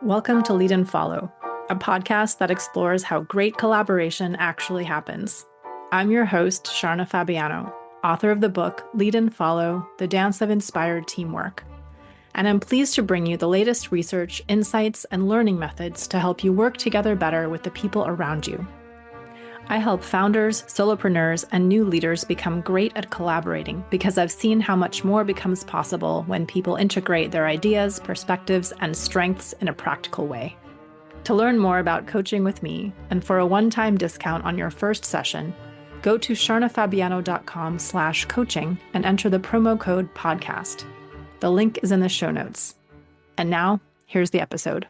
Welcome to Lead and Follow, a podcast that explores how great collaboration actually happens. I'm your host, Sharna Fabiano, author of the book Lead and Follow, The Dance of Inspired Teamwork. And I'm pleased to bring you the latest research, insights, and learning methods to help you work together better with the people around you. I help founders, solopreneurs, and new leaders become great at collaborating because I've seen how much more becomes possible when people integrate their ideas, perspectives, and strengths in a practical way. To learn more about coaching with me and for a one-time discount on your first session, go to sharnafabiano.com/coaching and enter the promo code podcast. The link is in the show notes. And now, here's the episode.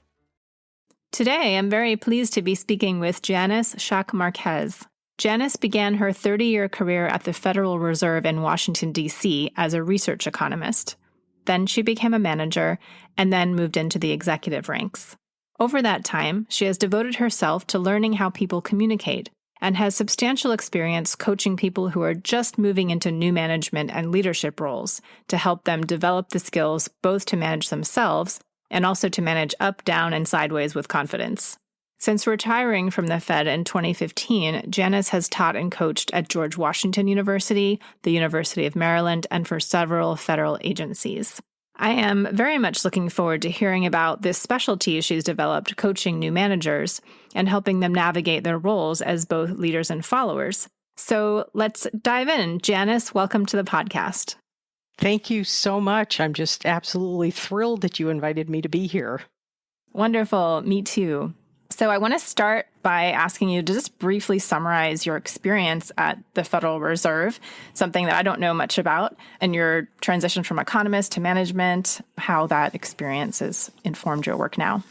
Today, I'm very pleased to be speaking with Janice Shack-Marquez. Janice began her 30-year career at the Federal Reserve in Washington, D.C. as a research economist. Then she became a manager and then moved into the executive ranks. Over that time, she has devoted herself to learning how people communicate and has substantial experience coaching people who are just moving into new management and leadership roles to help them develop the skills both to manage themselves and also to manage up, down, and sideways with confidence. Since retiring from the Fed in 2015, Janice has taught and coached at George Washington University, the University of Maryland, and for several federal agencies. I am very much looking forward to hearing about this specialty she's developed coaching new managers and helping them navigate their roles as both leaders and followers. So let's dive in. Janice, welcome to the podcast. Thank you so much. I'm just absolutely thrilled that you invited me to be here. Wonderful. Me too. So I want to start by asking you to just briefly summarize your experience at the Federal Reserve, something that I don't know much about, and your transition from economist to management, how that experience has informed your work now.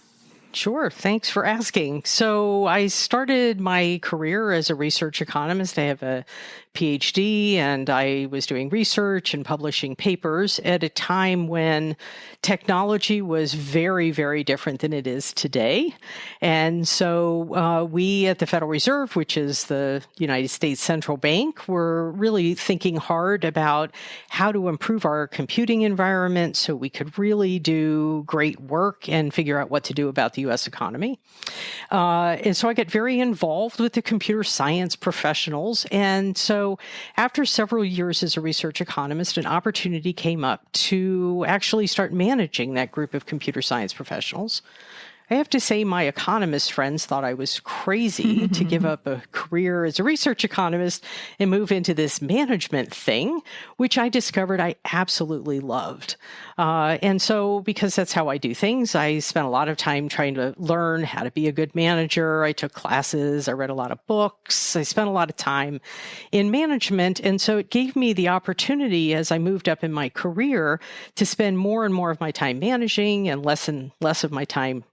Sure. Thanks for asking. So I started my career as a research economist. I have a PhD, and I was doing research and publishing papers at a time when technology was very, very different than it is today. And so we at the Federal Reserve, which is the United States Central Bank, were really thinking hard about how to improve our computing environment so we could really do great work and figure out what to do about the U.S. economy. And so I got very involved with the computer science professionals. And so after several years as a research economist, an opportunity came up to actually start managing that group of computer science professionals. I have to say my economist friends thought I was crazy to give up a career as a research economist and move into this management thing, which I discovered I absolutely loved. And so because that's how I do things, I spent a lot of time trying to learn how to be a good manager. I took classes, I read a lot of books, I spent a lot of time in management. And so it gave me the opportunity as I moved up in my career to spend more and more of my time managing and less of my time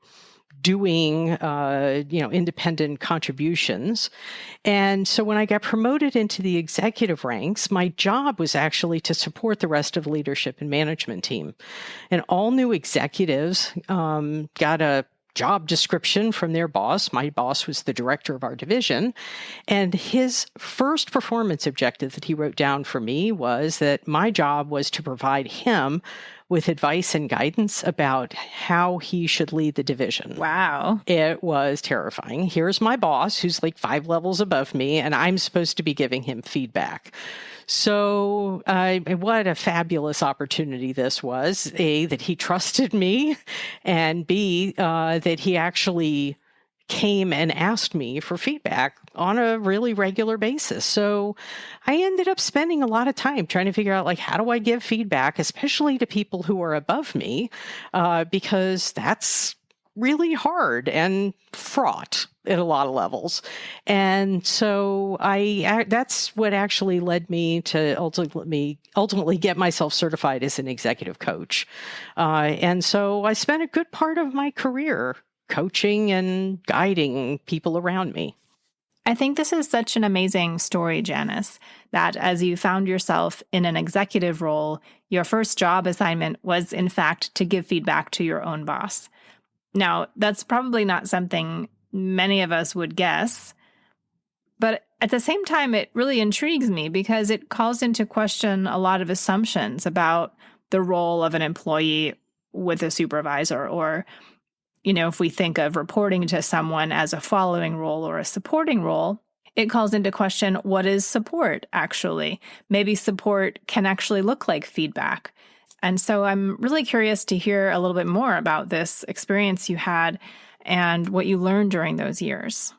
doing, independent contributions. And so when I got promoted into the executive ranks, my job was actually to support the rest of the leadership and management team. And all new executives got a job description from their boss. My boss was the director of our division. And his first performance objective that he wrote down for me was that my job was to provide him with advice and guidance about how he should lead the division. Wow. It was terrifying. Here's my boss, who's like 5 levels above me, and I'm supposed to be giving him feedback. So what a fabulous opportunity this was. A, that he trusted me, and B, that he actually came and asked me for feedback on a really regular basis. So I ended up spending a lot of time trying to figure out, like, how do I give feedback, especially to people who are above me, because that's really hard and fraught at a lot of levels. And so that's what actually led me to ultimately get myself certified as an executive coach. And so I spent a good part of my career coaching and guiding people around me. I think this is such an amazing story, Janice, that as you found yourself in an executive role, your first job assignment was, in fact, to give feedback to your own boss. Now, that's probably not something many of us would guess, but at the same time, it really intrigues me because it calls into question a lot of assumptions about the role of an employee with a supervisor or If we think of reporting to someone as a following role or a supporting role, it calls into question, what is support actually? Maybe support can actually look like feedback. And so I'm really curious to hear a little bit more about this experience you had and what you learned during those years.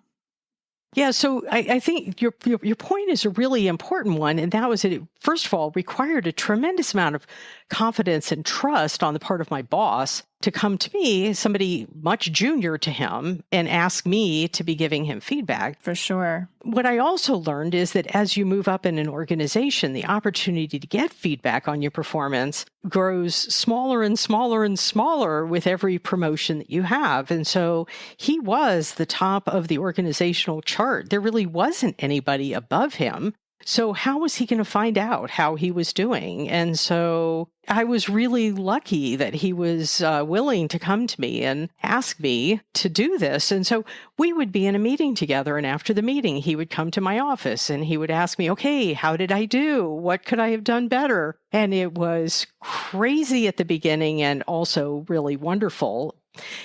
Yeah, so I think your point is a really important one, and that was that it, first of all, required a tremendous amount of confidence and trust on the part of my boss to come to me, somebody much junior to him, and ask me to be giving him feedback. For sure. What I also learned is that as you move up in an organization, the opportunity to get feedback on your performance grows smaller and smaller and smaller with every promotion that you have. And so he was the top of the organizational chart. There really wasn't anybody above him. So how was he going to find out how he was doing? And so I was really lucky that he was willing to come to me and ask me to do this. And so we would be in a meeting together. And after the meeting, he would come to my office and he would ask me, okay, how did I do? What could I have done better? And it was crazy at the beginning and also really wonderful.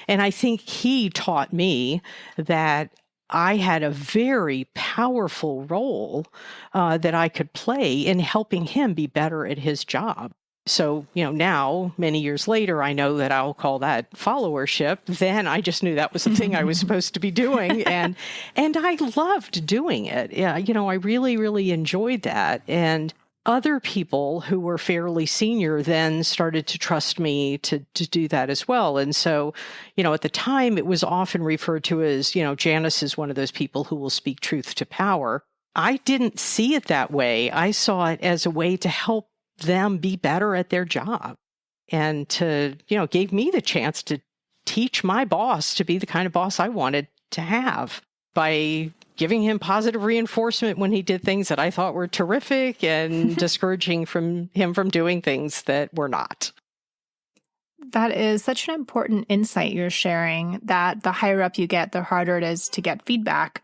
And I think he taught me that I had a very powerful role that I could play in helping him be better at his job. So, now, many years later, I know that I'll call that followership. Then I just knew that was the thing I was supposed to be doing. And I loved doing it. Yeah, I really, really enjoyed that. And other people who were fairly senior then started to trust me to do that as well. And so, at the time, it was often referred to as, Janice is one of those people who will speak truth to power. I didn't see it that way. I saw it as a way to help them be better at their job and to, gave me the chance to teach my boss to be the kind of boss I wanted to have by giving him positive reinforcement when he did things that I thought were terrific and discouraging him from doing things that were not. That is such an important insight you're sharing, that the higher up you get, the harder it is to get feedback,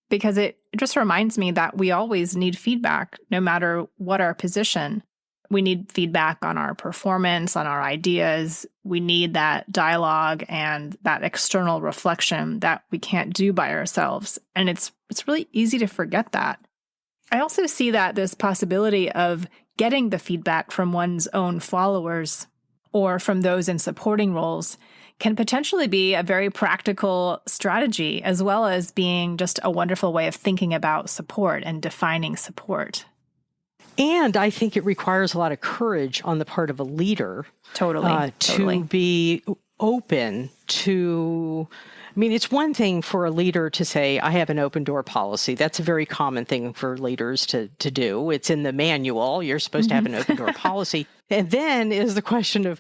because it just reminds me that we always need feedback, no matter what our position. We need feedback on our performance, on our ideas. We need that dialogue and that external reflection that we can't do by ourselves. And it's really easy to forget that. I also see that this possibility of getting the feedback from one's own followers or from those in supporting roles can potentially be a very practical strategy, as well as being just a wonderful way of thinking about support and defining support. And I think it requires a lot of courage on the part of a leader. Totally. To be open to, it's one thing for a leader to say, I have an open door policy. That's a very common thing for leaders to do. It's in the manual. You're supposed to have an open door policy. And then is the question of,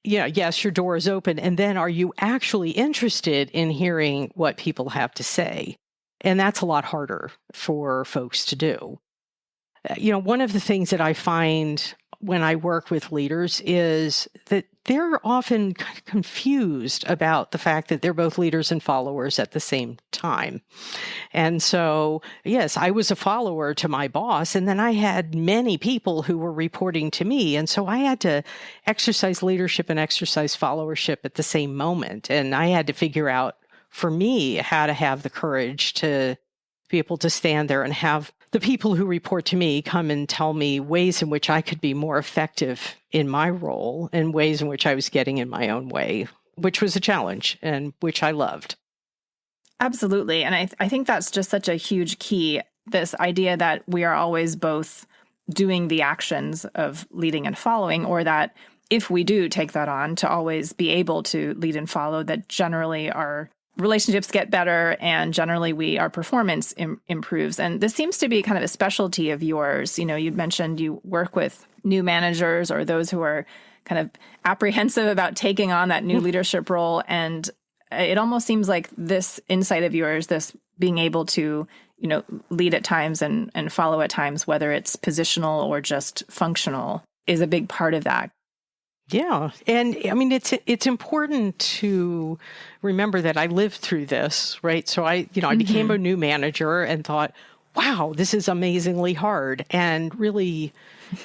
yes, your door is open. And then are you actually interested in hearing what people have to say? And that's a lot harder for folks to do. One of the things that I find when I work with leaders is that they're often confused about the fact that they're both leaders and followers at the same time. And so, yes, I was a follower to my boss, and then I had many people who were reporting to me. And so I had to exercise leadership and exercise followership at the same moment. And I had to figure out, for me, how to have the courage to be able to stand there and have the people who report to me come and tell me ways in which I could be more effective in my role and ways in which I was getting in my own way, which was a challenge and which I loved. Absolutely. And I think that's just such a huge key, this idea that we are always both doing the actions of leading and following, or that if we do take that on, to always be able to lead and follow, that generally our relationships get better and generally our performance improves. And this seems to be kind of a specialty of yours. You'd mentioned you work with new managers or those who are kind of apprehensive about taking on that new leadership role. And it almost seems like this insight of yours, this being able to, lead at times and follow at times, whether it's positional or just functional, is a big part of that. Yeah. And it's important to remember that I lived through this, right? So I became a new manager and thought, wow, this is amazingly hard and really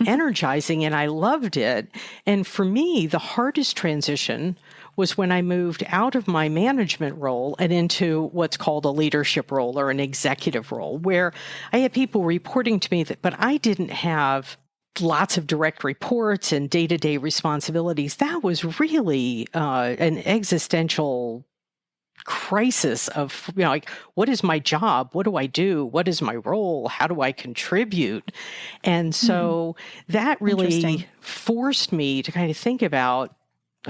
energizing, and I loved it. And for me, the hardest transition was when I moved out of my management role and into what's called a leadership role or an executive role, where I had people reporting to me but I didn't have lots of direct reports and day-to-day responsibilities. That was really an existential crisis of, like, what is my job? What do I do? What is my role? How do I contribute? And so that really forced me to kind of think about,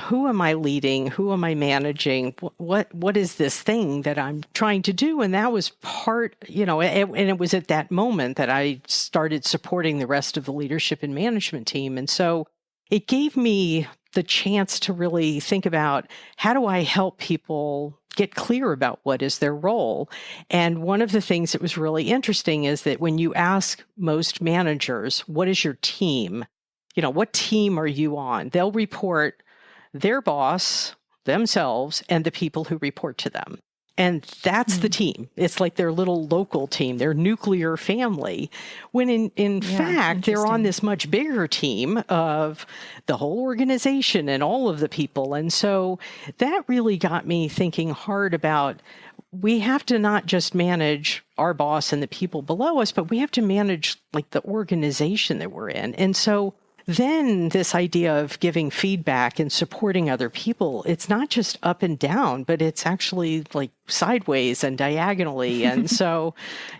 who am I leading? Who am I managing? What is this thing that I'm trying to do? And that was part, and it was at that moment that I started supporting the rest of the leadership and management team. And so it gave me the chance to really think about, how do I help people get clear about what is their role? And one of the things that was really interesting is that when you ask most managers, what is your team? What team are you on? They'll report their boss, themselves, and the people who report to them. And that's the team. It's like their little local team, their nuclear family. When in fact, they're on this much bigger team of the whole organization and all of the people. And so that really got me thinking hard about, we have to not just manage our boss and the people below us, but we have to manage like the organization that we're in. And so then this idea of giving feedback and supporting other people, it's not just up and down, but it's actually like sideways and diagonally. And so,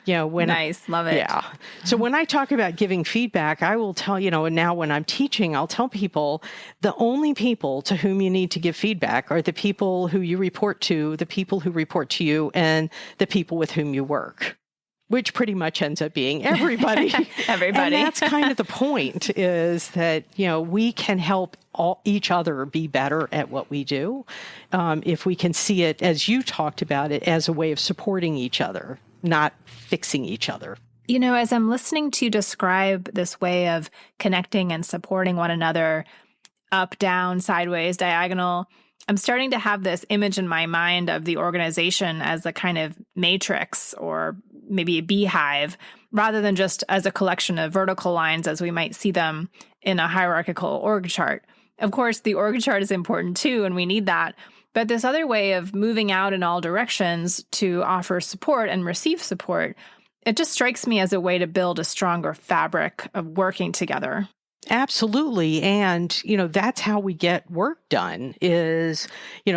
nice, love it. Yeah. So when I talk about giving feedback, I will tell, and now when I'm teaching, I'll tell people the only people to whom you need to give feedback are the people who you report to, the people who report to you, and the people with whom you work, which pretty much ends up being everybody. Everybody. And that's kind of the point, is that, we can help each other be better at what we do, if we can see it, as you talked about it, as a way of supporting each other, not fixing each other. As I'm listening to you describe this way of connecting and supporting one another, up, down, sideways, diagonal, I'm starting to have this image in my mind of the organization as a kind of matrix, or maybe a beehive, rather than just as a collection of vertical lines as we might see them in a hierarchical org chart. Of course, the org chart is important too, and we need that. But this other way of moving out in all directions to offer support and receive support, it just strikes me as a way to build a stronger fabric of working together. Absolutely. And, that's how we get work done is,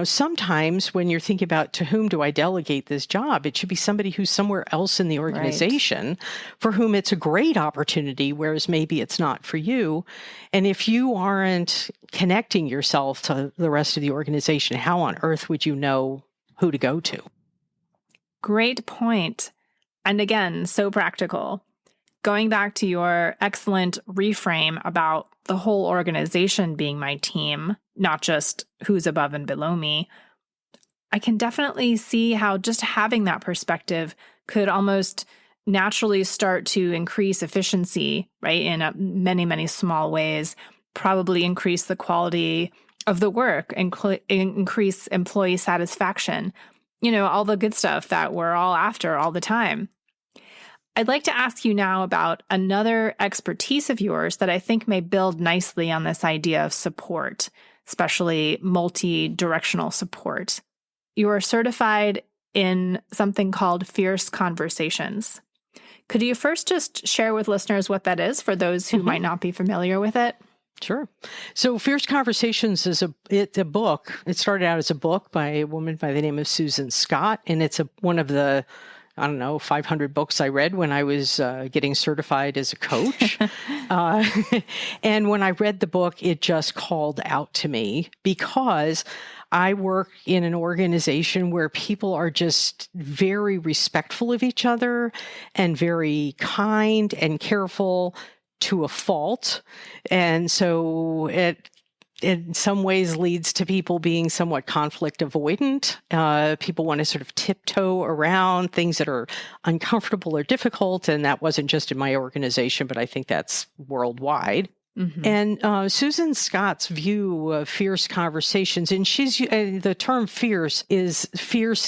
sometimes when you're thinking about, to whom do I delegate this job? It should be somebody who's somewhere else in the organization for whom it's a great opportunity, whereas maybe it's not for you. And if you aren't connecting yourself to the rest of the organization, how on earth would you know who to go to? Great point. And again, so practical. Going back to your excellent reframe about the whole organization being my team, not just who's above and below me, I can definitely see how just having that perspective could almost naturally start to increase efficiency, right, in many, many small ways, probably increase the quality of the work, increase employee satisfaction, all the good stuff that we're all after all the time. I'd like to ask you now about another expertise of yours that I think may build nicely on this idea of support, especially multi-directional support. You are certified in something called Fierce Conversations. Could you first just share with listeners what that is for those who might not be familiar with it? Sure. So Fierce Conversations is a book. It started out as a book by a woman by the name of Susan Scott, and it's one of the 500 books I read when I was getting certified as a coach. And when I read the book, it just called out to me, because I work in an organization where people are just very respectful of each other and very kind and careful to a fault. And so it in some ways leads to people being somewhat conflict avoidant. People want to sort of tiptoe around things that are uncomfortable or difficult. And that wasn't just in my organization, but I think that's worldwide. And Susan Scott's view of fierce conversations, and the term fierce is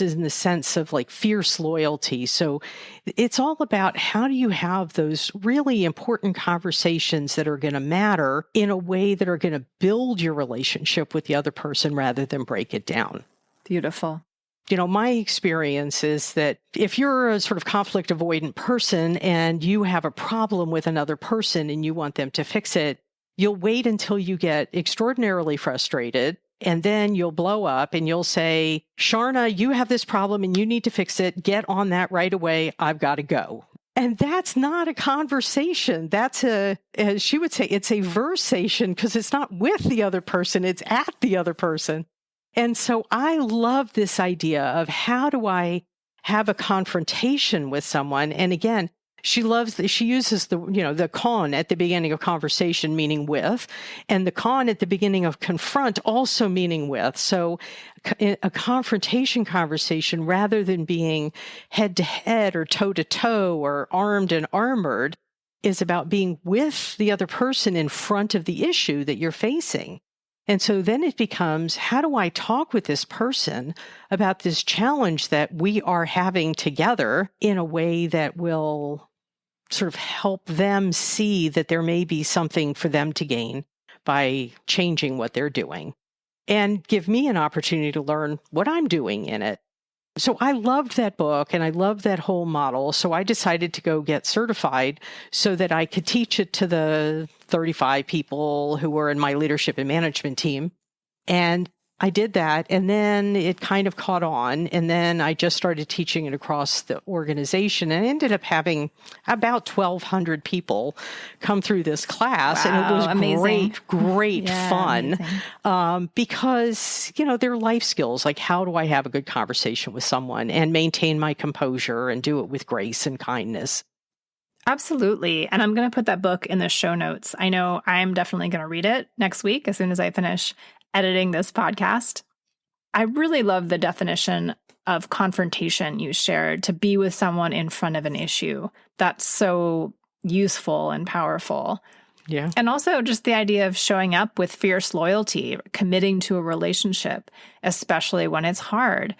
in the sense of like fierce loyalty. So it's all about how do you have those really important conversations that are going to matter in a way that are going to build your relationship with the other person rather than break it down. Beautiful. My experience is that if you're a sort of conflict avoidant person and you have a problem with another person and you want them to fix it, you'll wait until you get extraordinarily frustrated, and then you'll blow up and you'll say, Sharna, you have this problem and you need to fix it. Get on that right away. I've got to go. And that's not a conversation. That's as she would say, it's a versation, because it's not with the other person, it's at the other person. And so I love this idea of how do I have a confrontation with someone? And again, she uses the con at the beginning of conversation, meaning with, and the con at the beginning of confront, also meaning with. So a confrontation conversation, rather than being head to head or toe to toe or armed and armored, is about being with the other person in front of the issue that you're facing. And so then it becomes, how do I talk with this person about this challenge that we are having together in a way that will sort of help them see that there may be something for them to gain by changing what they're doing, and give me an opportunity to learn what I'm doing in it. So I loved that book and I loved that whole model. So I decided to go get certified so that I could teach it to the 35 people who were in my leadership and management team. And I did that, and then it kind of caught on, and then I just started teaching it across the organization, and I ended up having about 1,200 people come through this class. Wow, and it was amazing. great fun, because, they're life skills, like how do I have a good conversation with someone and maintain my composure and do it with grace and kindness. Absolutely. And I'm going to put that book in the show notes. I know I'm definitely going to read it next week as soon as I finish editing this podcast. I really love the definition of confrontation you shared, to be with someone in front of an issue. That's so useful and powerful. Yeah. And also just the idea of showing up with fierce loyalty, committing to a relationship, especially when it's hard.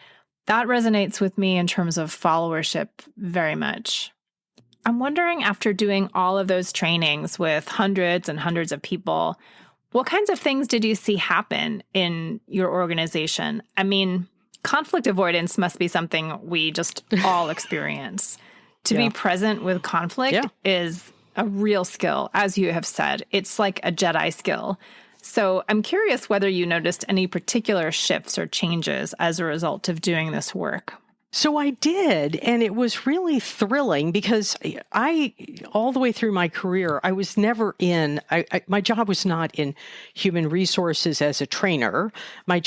That resonates with me in terms of followership very much. I'm wondering, after doing all of those trainings with hundreds and hundreds of people, what kinds of things did you see happen in your organization? I mean, conflict avoidance must be something we just all experience. To be present with conflict is a real skill, as you have said. It's like a Jedi skill. So I'm curious whether you noticed any particular shifts or changes as a result of doing this work. So I did, and it was really thrilling because all the way through my career, I was never my job was not in human resources as a trainer. I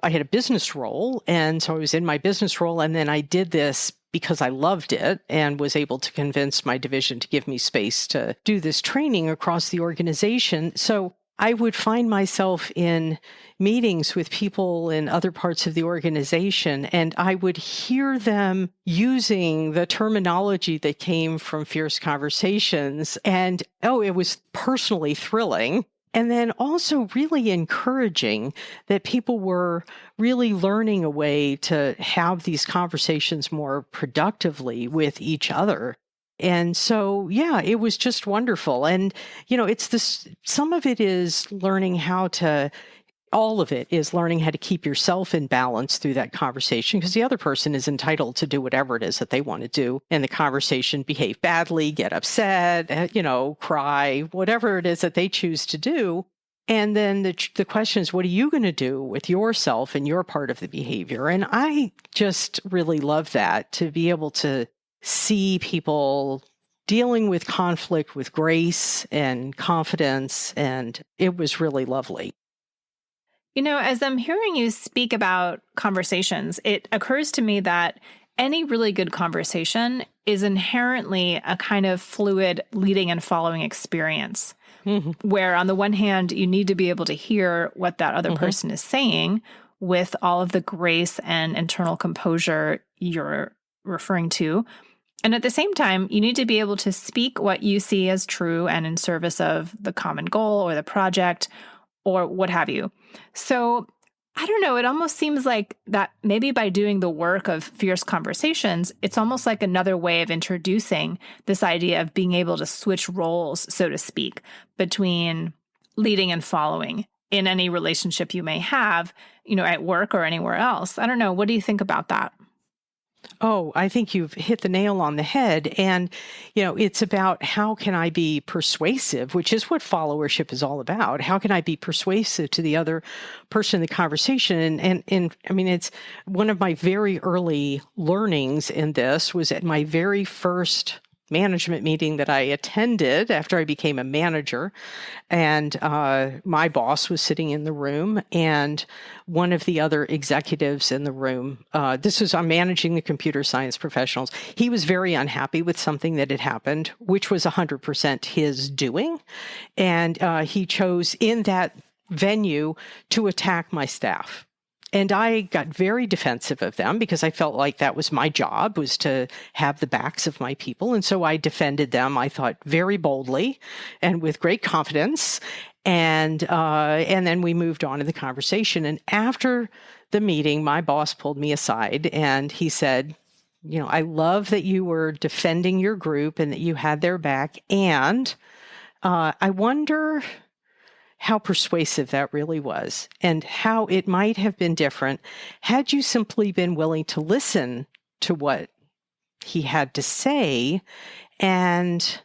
had a business role, and so I was in my business role, and then I did this because I loved it and was able to convince my division to give me space to do this training across the organization. So I would find myself in meetings with people in other parts of the organization, and I would hear them using the terminology that came from Fierce Conversations. And, it was personally thrilling. And then also really encouraging that people were really learning a way to have these conversations more productively with each other. And so, it was just wonderful. And, some of it is all of it is learning how to keep yourself in balance through that conversation, because the other person is entitled to do whatever it is that they want to do in the conversation, behave badly, get upset, cry, whatever it is that they choose to do. And then the question is, what are you going to do with yourself and your part of the behavior? And I just really love that, to be able to see people dealing with conflict with grace and confidence. And it was really lovely. As I'm hearing you speak about conversations, it occurs to me that any really good conversation is inherently a kind of fluid leading and following experience, where on the one hand, you need to be able to hear what that other person is saying with all of the grace and internal composure you're referring to. And at the same time, you need to be able to speak what you see as true and in service of the common goal or the project or what have you. So I don't know, it almost seems like that maybe by doing the work of fierce conversations, it's almost like another way of introducing this idea of being able to switch roles, so to speak, between leading and following in any relationship you may have, at work or anywhere else. I don't know. What do you think about that? Oh, I think you've hit the nail on the head. And, it's about how can I be persuasive, which is what followership is all about. How can I be persuasive to the other person in the conversation? And I mean, it's one of my very early learnings in this was at my very first management meeting that I attended after I became a manager. And my boss was sitting in the room, and one of the other executives in the room, I'm managing the computer science professionals. He was very unhappy with something that had happened, which was 100% his doing. And he chose in that venue to attack my staff. And I got very defensive of them because I felt like that was my job, was to have the backs of my people. And so I defended them, I thought, very boldly and with great confidence. And then we moved on in the conversation. And after the meeting, my boss pulled me aside and he said, I love that you were defending your group and that you had their back. And I wonder how persuasive that really was and how it might have been different had you simply been willing to listen to what he had to say. And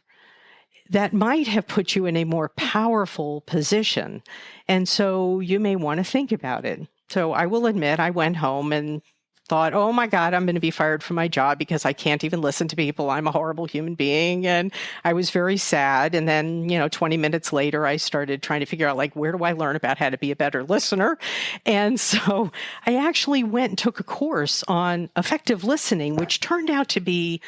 that might have put you in a more powerful position. And so you may want to think about it. So I will admit, I went home and thought, oh my God, I'm going to be fired from my job because I can't even listen to people. I'm a horrible human being. And I was very sad. And then, 20 minutes later, I started trying to figure out, where do I learn about how to be a better listener? And so I actually went and took a course on effective listening, which turned out to be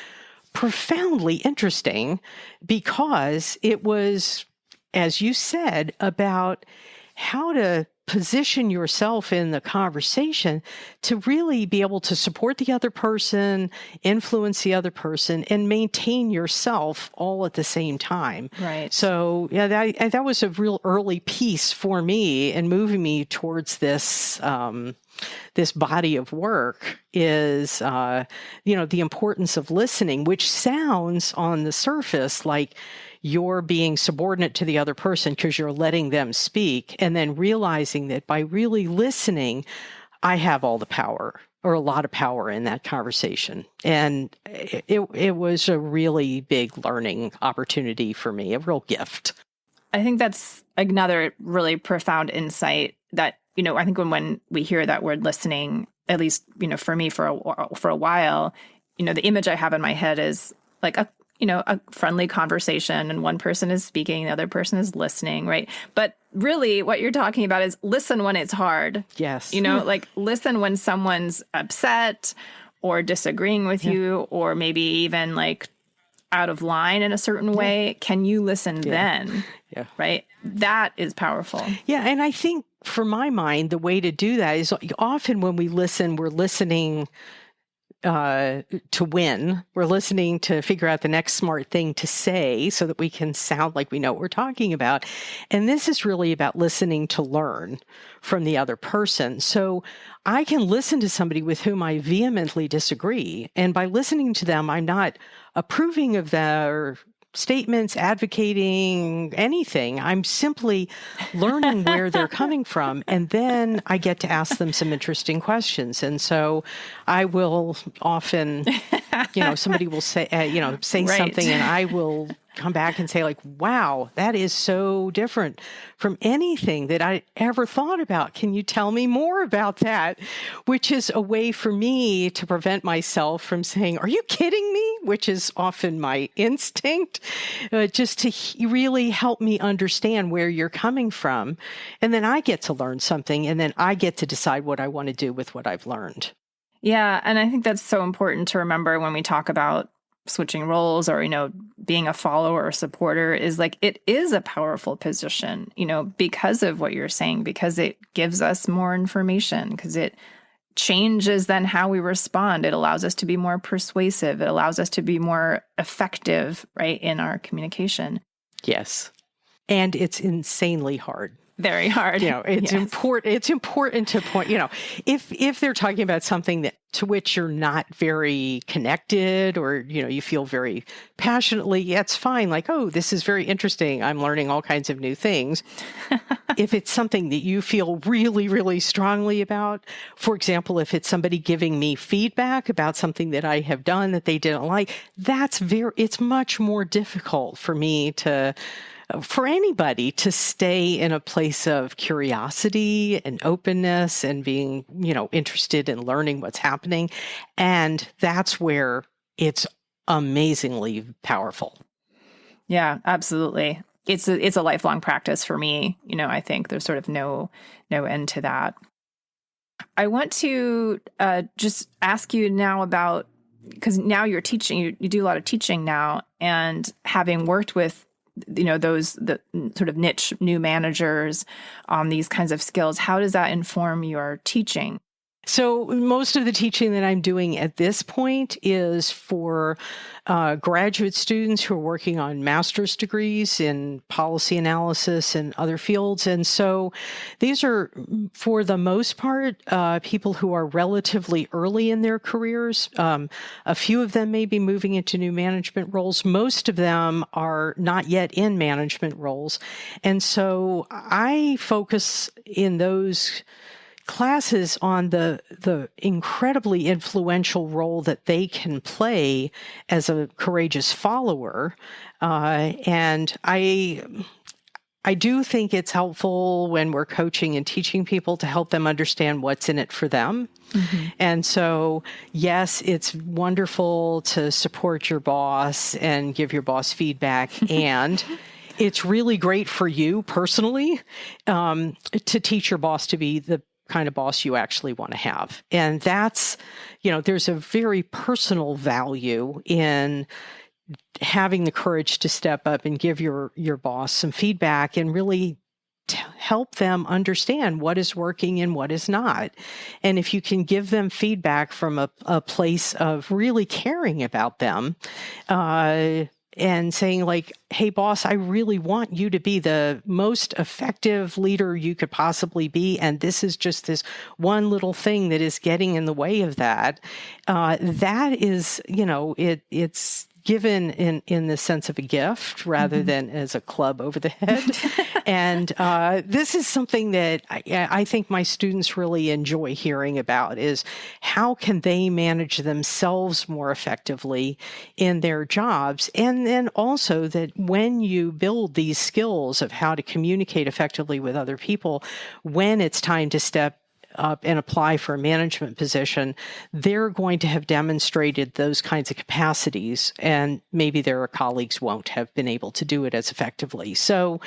profoundly interesting because it was, as you said, about how to position yourself in the conversation to really be able to support the other person, influence the other person, and maintain yourself all at the same time. Right. So, yeah, that was a real early piece for me in moving me towards this this body of work is, the importance of listening, which sounds on the surface like you're being subordinate to the other person because you're letting them speak, and then realizing that by really listening, I have all the power or a lot of power in that conversation. And it was a really big learning opportunity for me, a real gift. I think that's another really profound insight that, I think when we hear that word listening, at least, for me for a while, the image I have in my head is like a friendly conversation and one person is speaking, the other person is listening, right? But really what you're talking about is listen when it's hard. Yes. Listen when someone's upset or disagreeing with you, or maybe even out of line in a certain way. Can you listen then? Yeah. Right? That is powerful. Yeah. And I think for my mind, the way to do that is often when we listen, we're listening to win. We're listening to figure out the next smart thing to say so that we can sound like we know what we're talking about. And this is really about listening to learn from the other person. So I can listen to somebody with whom I vehemently disagree. And by listening to them, I'm not approving of their statements, advocating anything. I'm simply learning where they're coming from. And then I get to ask them some interesting questions. And so I will often, somebody will say, say Right. something, and I will come back and say wow, that is so different from anything that I ever thought about. Can you tell me more about that? Which is a way for me to prevent myself from saying, are you kidding me? Which is often my instinct, just to really help me understand where you're coming from. And then I get to learn something, and then I get to decide what I want to do with what I've learned. Yeah. And I think that's so important to remember when we talk about switching roles or, being a follower or supporter is it is a powerful position, because of what you're saying, because it gives us more information, because it changes then how we respond. It allows us to be more persuasive. It allows us to be more effective, right, in our communication. Yes. And it's insanely hard. Very hard. It's important. It's important to point, if they're talking about something to which you're not very connected, or, you feel very passionately, it's fine. Like, oh, this is very interesting. I'm learning all kinds of new things. If it's something that you feel really, really strongly about, for example, if it's somebody giving me feedback about something that I have done that they didn't like, it's much more difficult for anybody to stay in a place of curiosity and openness and being, interested in learning what's happening. And that's where it's amazingly powerful. Yeah, absolutely. It's a lifelong practice for me. I think there's sort of no end to that. I want to just ask you now about, because now you're teaching, you do a lot of teaching now, and having worked with the sort of niche new managers on these kinds of skills, how does that inform your teaching? So most of the teaching that I'm doing at this point is for graduate students who are working on master's degrees in policy analysis and other fields. And so these are, for the most part, people who are relatively early in their careers. A few of them may be moving into new management roles. Most of them are not yet in management roles. And so I focus in those classes on the incredibly influential role that they can play as a courageous follower. And I do think it's helpful when we're coaching and teaching people to help them understand what's in it for them. Mm-hmm. And so, yes, it's wonderful to support your boss and give your boss feedback. And it's really great for you personally to teach your boss to be the kind of boss you actually want to have. And that's, there's a very personal value in having the courage to step up and give your boss some feedback and really help them understand what is working and what is not. And if you can give them feedback from a place of really caring about them, and saying like, hey, boss, I really want you to be the most effective leader you could possibly be. And this is just this one little thing that is getting in the way of that. That is, it's given in the sense of a gift rather mm-hmm. than as a club over the head. And this is something that I think my students really enjoy hearing about, is how can they manage themselves more effectively in their jobs? And then also that when you build these skills of how to communicate effectively with other people, when it's time to step up and apply for a management position, they're going to have demonstrated those kinds of capacities, and maybe their colleagues won't have been able to do it as effectively. So,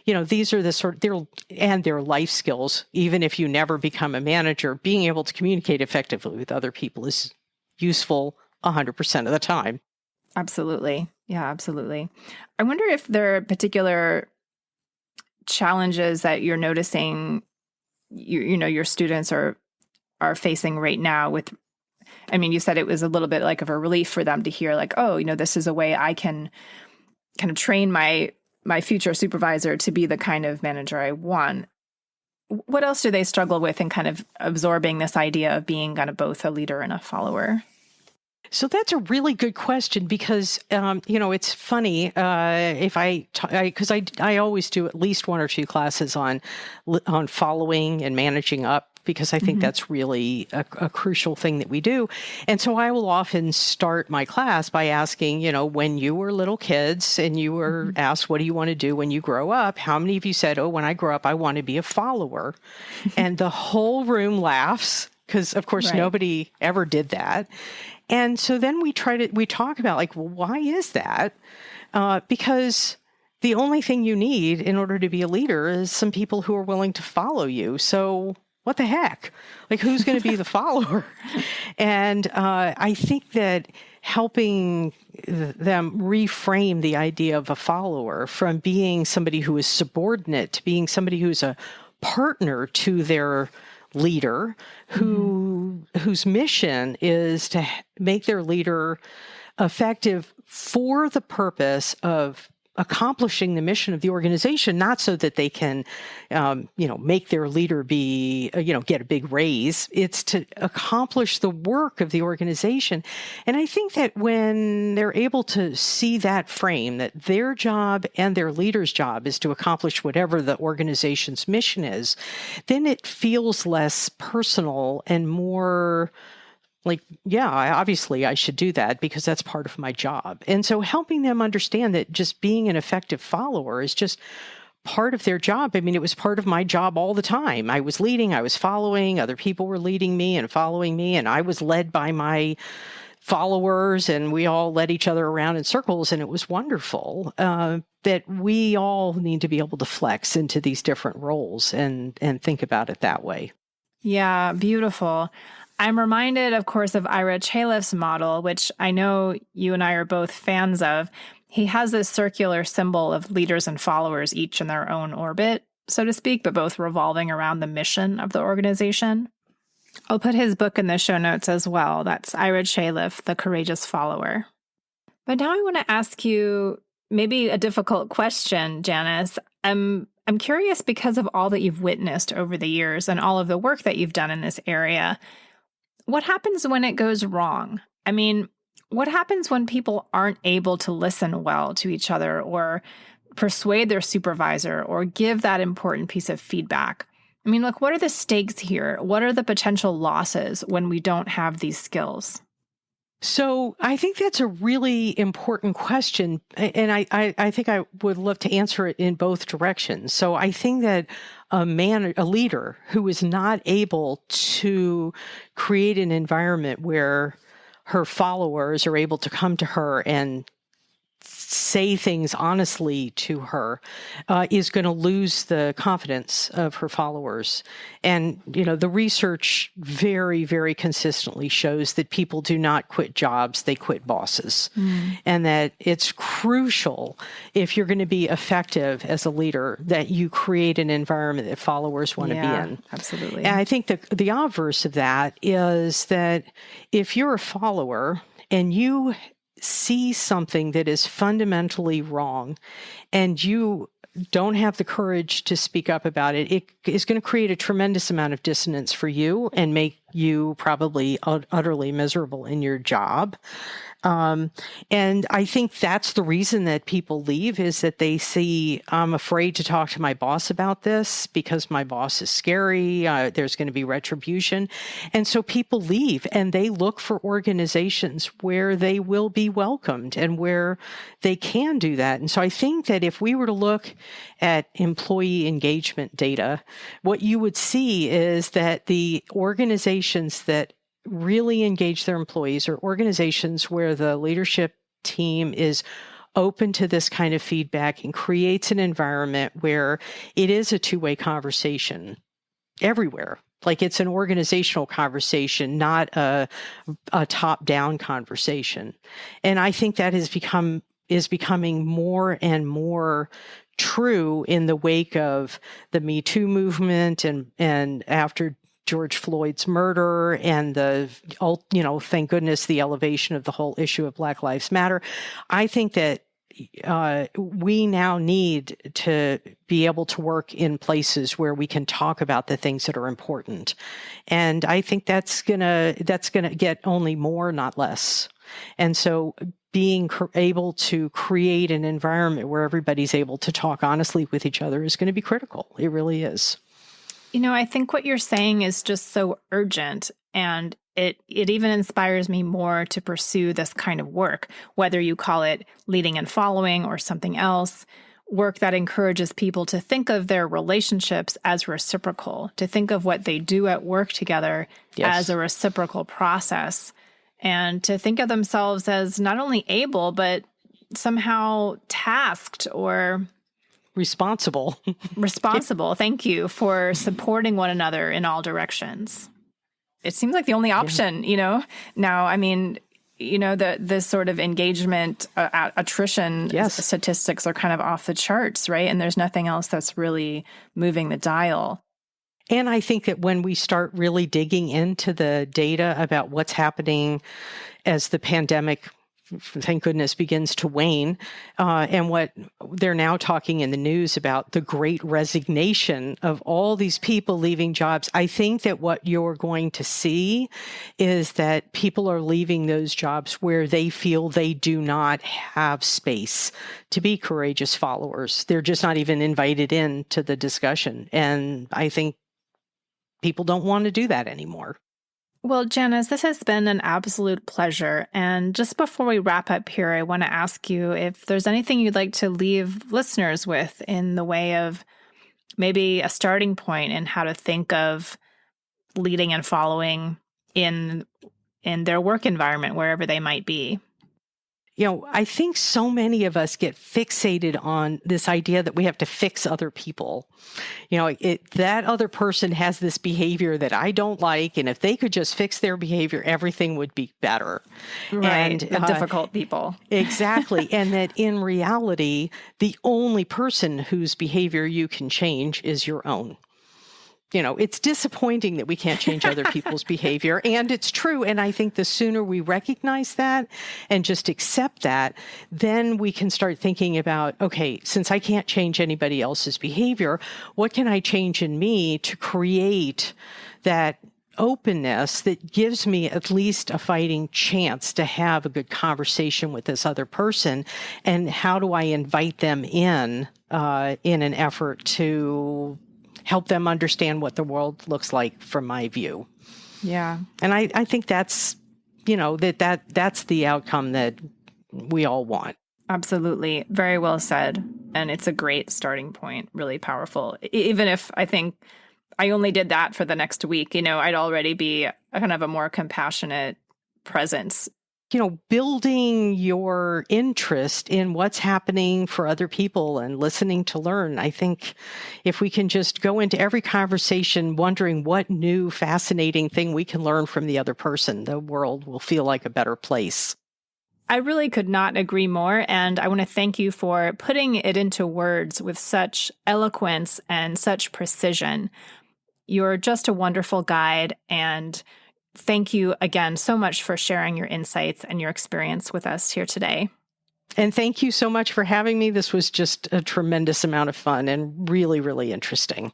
these are their life skills. Even if you never become a manager, being able to communicate effectively with other people is useful 100% of the time. Absolutely. Yeah, absolutely. I wonder if there are particular challenges that you're noticing your students are facing right now with, you said it was a little bit like of a relief for them to hear like, oh, this is a way I can kind of train my future supervisor to be the kind of manager I want. What else do they struggle with in kind of absorbing this idea of being kind of both a leader and a follower? So that's a really good question because, it's funny because I always do at least one or two classes on following and managing up, because I think mm-hmm. that's really a crucial thing that we do. And so I will often start my class by asking, when you were little kids and you were mm-hmm. asked, what do you want to do when you grow up? How many of you said, oh, when I grow up, I want to be a follower? And the whole room laughs because, of course, right. Nobody ever did that. And so then we talk about like, well, why is that? Because the only thing you need in order to be a leader is some people who are willing to follow you. So what the heck? Like, who's going to be the follower? And I think that helping them reframe the idea of a follower from being somebody who is subordinate to being somebody who's a partner to their leader, who whose mission is to make their leader effective for the purpose of accomplishing the mission of the organization, not so that they can, make their leader be, get a big raise. It's to accomplish the work of the organization. And I think that when they're able to see that frame, that their job and their leader's job is to accomplish whatever the organization's mission is, then it feels less personal and more like, yeah, obviously I should do that because that's part of my job. And so helping them understand that just being an effective follower is just part of their job. I mean, it was part of my job all the time. I was leading, I was following, other people were leading me and following me, and I was led by my followers, and we all led each other around in circles, and it was wonderful. That we all need to be able to flex into these different roles and think about it that way. Yeah, beautiful. I'm reminded, of course, of Ira Chalif's model, which I know you and I are both fans of. He has this circular symbol of leaders and followers, each in their own orbit, so to speak, but both revolving around the mission of the organization. I'll put his book in the show notes as well. That's Ira Chalif, The Courageous Follower. But now I want to ask you maybe a difficult question, Janice. I'm curious because of all that you've witnessed over the years and all of the work that you've done in this area. What happens when it goes wrong? I mean, what happens when people aren't able to listen well to each other or persuade their supervisor or give that important piece of feedback? I mean, look, what are the stakes here? What are the potential losses when we don't have these skills? So I think that's a really important question. And I think I would love to answer it in both directions. So I think that a leader who is not able to create an environment where her followers are able to come to her and say things honestly to her is going to lose the confidence of her followers. And, the research very, very consistently shows that people do not quit jobs, they quit bosses. And that it's crucial, if you're going to be effective as a leader, that you create an environment that followers want to be in. Absolutely. And I think the obverse of that is that if you're a follower and you see something that is fundamentally wrong and you don't have the courage to speak up about it, it is going to create a tremendous amount of dissonance for you and make you probably utterly miserable in your job. And I think that's the reason that people leave, is that they see, I'm afraid to talk to my boss about this because my boss is scary. There's going to be retribution. And so people leave and they look for organizations where they will be welcomed and where they can do that. And so I think that if we were to look at employee engagement data, what you would see is that the organizations that really engage their employees are organizations where the leadership team is open to this kind of feedback and creates an environment where it is a two-way conversation everywhere. Like it's an organizational conversation, not a top-down conversation. And I think that is becoming more and more true in the wake of the Me Too movement and after George Floyd's murder and thank goodness, the elevation of the whole issue of Black Lives Matter. I think that we now need to be able to work in places where we can talk about the things that are important. And I think that's gonna get only more, not less. And so being able to create an environment where everybody's able to talk honestly with each other is going to be critical. It really is. I think what you're saying is just so urgent, and it even inspires me more to pursue this kind of work, whether you call it leading and following or something else, work that encourages people to think of their relationships as reciprocal, to think of what they do at work together as a reciprocal process, and to think of themselves as not only able, but somehow tasked or responsible. Thank you, for supporting one another in all directions. It seems like the only option, Now, I mean, the sort of engagement, attrition statistics are kind of off the charts, right? And there's nothing else that's really moving the dial. And I think that when we start really digging into the data about what's happening as the pandemic, thank goodness, begins to wane, and what they're now talking in the news about the great resignation of all these people leaving jobs, I think that what you're going to see is that people are leaving those jobs where they feel they do not have space to be courageous followers. They're just not even invited into the discussion. And I think people don't want to do that anymore. Well, Janice, this has been an absolute pleasure. And just before we wrap up here, I want to ask you if there's anything you'd like to leave listeners with in the way of maybe a starting point in how to think of leading and following in their work environment, wherever they might be. I think so many of us get fixated on this idea that we have to fix other people. That other person has this behavior that I don't like, and if they could just fix their behavior, everything would be better. Right, and the difficult people. Exactly. And that in reality, the only person whose behavior you can change is your own. It's disappointing that we can't change other people's behavior, and it's true. And I think the sooner we recognize that and just accept that, then we can start thinking about, okay, since I can't change anybody else's behavior, what can I change in me to create that openness that gives me at least a fighting chance to have a good conversation with this other person? And how do I invite them in an effort to help them understand what the world looks like from my view? Yeah. And I think that's, that's the outcome that we all want. Absolutely. Very well said. And it's a great starting point, really powerful. Even if I think I only did that for the next week, I'd already be a kind of a more compassionate presence. Building your interest in what's happening for other people and listening to learn. I think if we can just go into every conversation wondering what new fascinating thing we can learn from the other person, the world will feel like a better place. I really could not agree more. And I want to thank you for putting it into words with such eloquence and such precision. You're just a wonderful guide, and thank you again so much for sharing your insights and your experience with us here today. And thank you so much for having me. This was just a tremendous amount of fun and really, really interesting.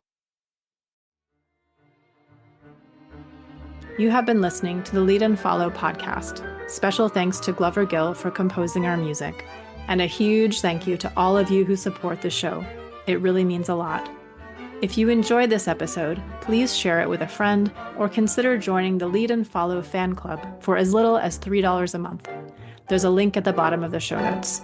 You have been listening to the Lead and Follow podcast. Special thanks to Glover Gill for composing our music, and a huge thank you to all of you who support the show. It really means a lot. If you enjoyed this episode, please share it with a friend or consider joining the Lead and Follow fan club for as little as $3 a month. There's a link at the bottom of the show notes.